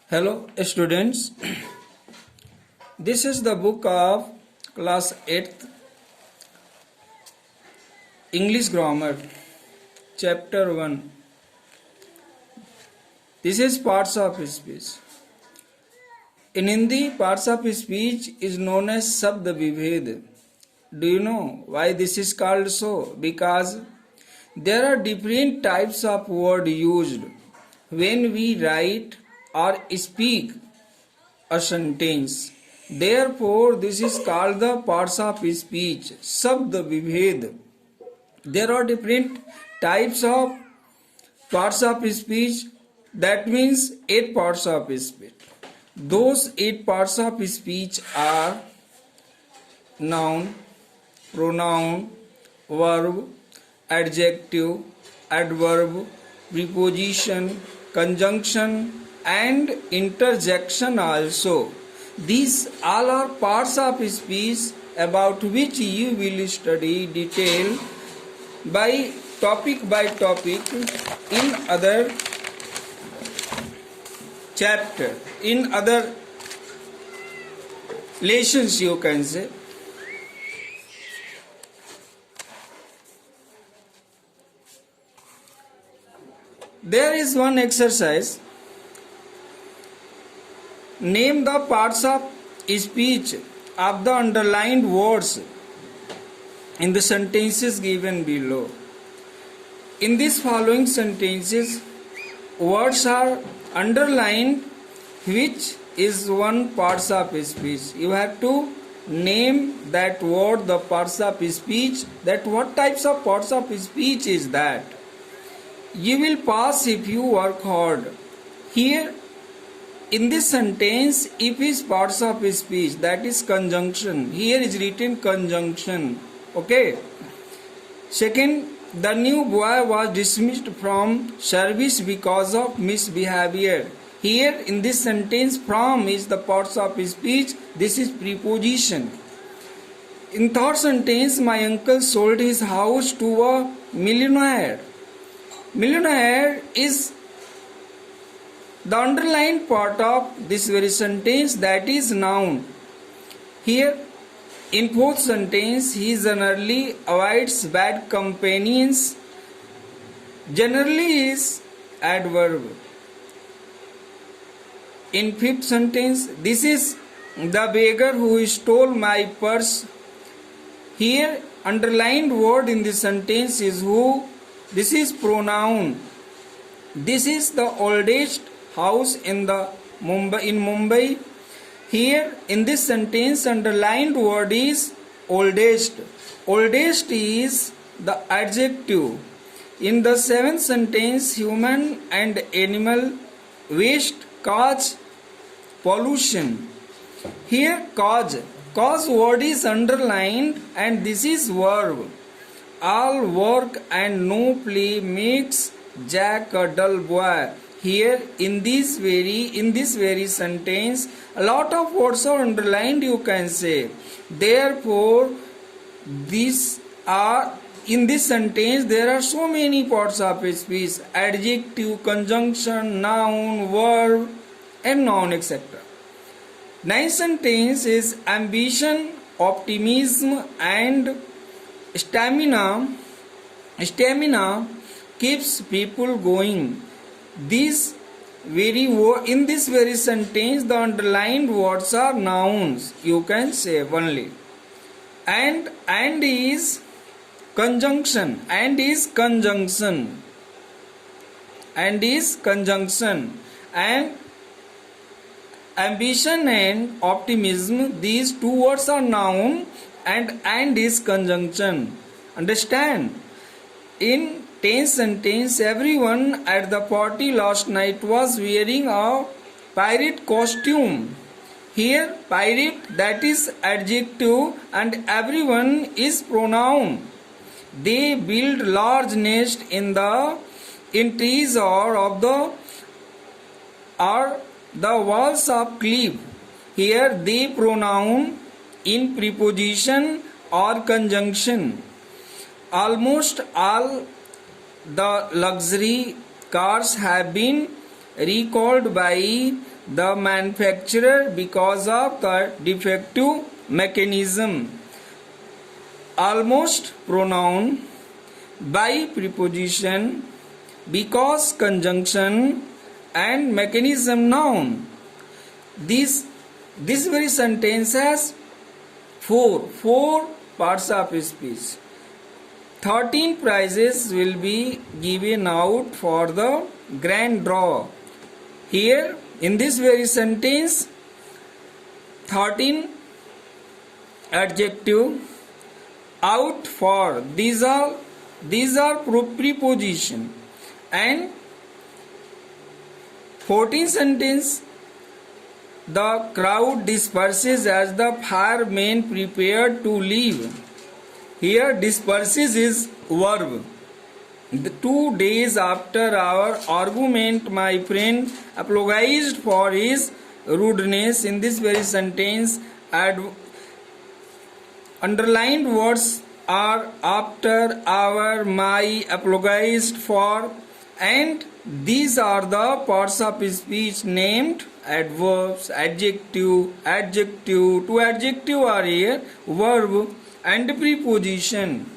Hello students, this is the book of class 8th English grammar chapter 1. This is parts of speech. In Hindi, parts of speech is known as Shabd Vibhed. Do you know why this is called so? Because there are different types of word used when we write or speak a sentence. Therefore, this is called the parts of speech, Shabd Vibhed. There are different types of parts of speech, that means 8 parts of speech. Those 8 parts of speech are noun, pronoun, verb, adjective, adverb, preposition, conjunction, and interjection also. These all are parts of speech about which you will study detail by topic in other chapter, in other lessons you can say. There is one exercise. Name the parts of speech of the underlined words in the sentences given below. In these following sentences, words are underlined, which is one parts of speech. You have to name that word, the parts of speech, that what types of parts of speech is that. You will pass if you work hard. Here, in this sentence, if is parts of speech, that is conjunction. Here is written conjunction. Okay. Second, the new boy was dismissed from service because of misbehavior. Here in this sentence, from is the parts of speech. This is preposition. In third sentence, my uncle sold his house to a millionaire. Millionaire is the underlined part of this very sentence, that is noun. Here in fourth sentence, he generally avoids bad companions. Generally is adverb. In fifth sentence, this is the beggar who stole my purse. Here underlined word in this sentence is who. This is pronoun. This is the oldest house in Mumbai. Here in this sentence, underlined word is oldest. Oldest is the adjective. In the seventh sentence, human and animal waste cause pollution. Here cause word is underlined, and this is verb. All work and no play makes Jack a dull boy. Here in this very sentence, a lot of words are underlined, you can say. Therefore, in this sentence there are so many parts of speech: adjective, conjunction, noun, verb, and noun, etc. Ninth sentence is ambition, optimism, and stamina. Stamina keeps people going. In this very sentence, the underlined words are nouns, you can say only. And is conjunction. And is conjunction. And ambition and optimism, these two words are noun, and is conjunction. Understand? In 10th sentence, everyone at the party last night was wearing a pirate costume. Here pirate, that is adjective, and everyone is pronoun. They build large nest in trees or the walls of cliff. Here they pronoun in preposition or conjunction. Almost all the luxury cars have been recalled by the manufacturer because of the defective mechanism. Almost pronoun by preposition, because conjunction, and mechanism noun. This very sentence has four parts of speech. 13 prizes will be given out for the grand draw. Here in this very sentence, 13 adjective out for, these are preposition, and 14 sentence, the crowd disperses as the firemen prepare to leave. Here disperses is verb. 2 days after our argument, my friend apologized for his rudeness. In this very sentence, underlined words are after, our, my, apologized for, and these are the parts of speech named adverbs, adjective. Two adjective are here, verb and preposition.